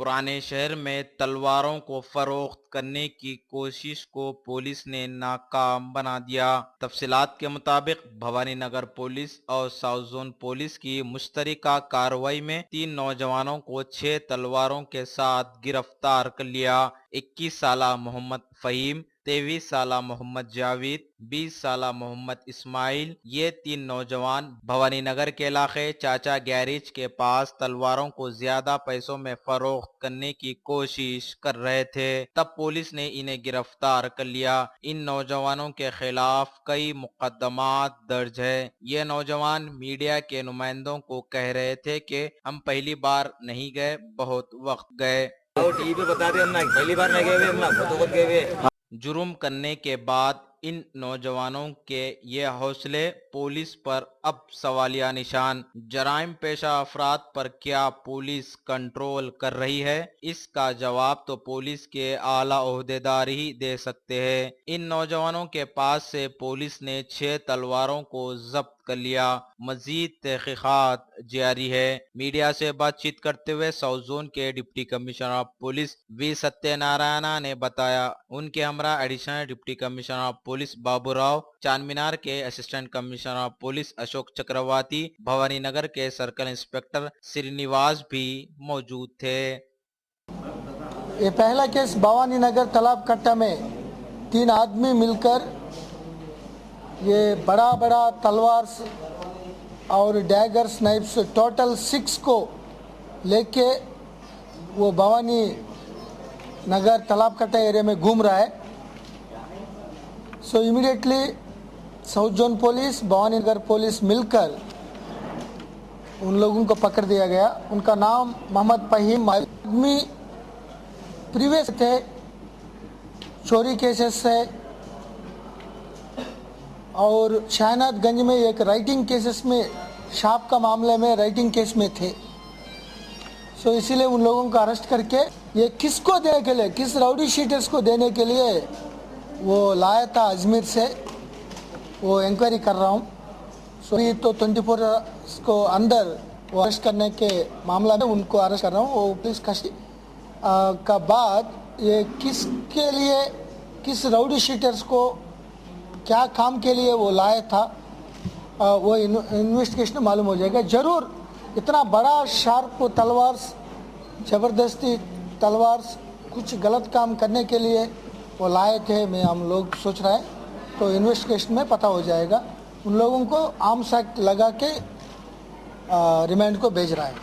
पुराने शहर में तलवारों को फरोख्त करने की कोशिश को पुलिस ने नाकाम बना दिया। तफसीलात के मुताबिक भवानी नगर पुलिस और साउथ जोन पुलिस की मुश्तरका कार्रवाई में 3 नौजवानों को 6 तलवारों के साथ गिरफ्तार कर लिया। 21 साला मोहम्मद फहीम, 23 साला मोहम्मद जावेद, 20 साला मोहम्मद इस्माइल, ये 3 नौजवान भवानी नगर के इलाके चाचा गैरेज के पास तलवारों को ज्यादा पैसों में फरोख्त करने की कोशिश कर रहे थे। तब पुलिस ने इन्हें गिरफ्तार कर लिया। इन नौजवानों के खिलाफ कई मुकदमात दर्ज है। ये नौजवान मीडिया के नुमाइंदों को कह रहे थे कि हम पहली बार नहीं गए, बहुत वक्त गए। टीवी पे बता रहे हम ना पहली बार नहीं गए हुए, हम ना बहुत गए हुए। जुर्म करने के बाद इन नौजवानों के ये हौसले पुलिस पर अब सवालिया निशान। जराइम पेशा अफराद पर क्या पुलिस कंट्रोल कर रही है? इसका जवाब तो पुलिस के आला ओहदेदार ही दे सकते हैं। इन नौजवानों के पास से पुलिस ने 6 तलवारों को जब्त कर लिया। मजीद तहकीकात जारी है। मीडिया से बातचीत करते हुए साउथ जोन के deputy commissioner of police V Satyanarayana ने बताया, उनके हमरा additional deputy commissioner of police Babu Rao, Chandminar के assistant commissioner of police Ashok Chakravarthi, Bhavani Nagar के सर्कल इंस्पेक्टर श्रीनिवास भी मौजूद थे। ये पहला केस भवानी नगर तालाब कट्टा में 3 आदमी मिलकर ये बड़ा बड़ा तलवार और डैगर्स नाइफ्स टोटल 6 को लेके वो भवानी नगर तालाब कट्टा एरिया में घूम रहा है। So immediately south zone police, Bhavani Nagar police मिलकर उन लोगों को पकड़ दिया गया। उनका नाम मोहम्मद फहीम, आदमी प्रीवियस थे चोरी केसेस से और शहनादगंज में एक राइटिंग केसेस में शॉप का मामले में राइटिंग केस में थे। सो इसीलिए उन लोगों को अरेस्ट करके ये किसको देने के लिए, किस राउडी शीटर्स को देने के लिए वो लाया था अजमेर से, वो इंक्वायरी कर रहा हूँ। सो ये तो 24 आवर्स को अंदर वो अरेस्ट करने के मामला में उनको अरेस्ट कर रहा हूँ। वो पुलिस कस्टडी का बाद ये किसके लिए, किस राउडी शीटर्स को क्या काम के लिए वो लाया था, वो इन्वेस्टिगेशन मालूम हो जाएगा। ज़रूर इतना बड़ा शार्प तलवार, ज़बरदस्ती तलवार कुछ गलत काम करने के लिए वो लाए थे, मैं हम लोग सोच रहे हैं। तो इन्वेस्टिगेशन में पता हो जाएगा। उन लोगों को आर्म्स एक्ट लगा के रिमांड को भेज रहा है।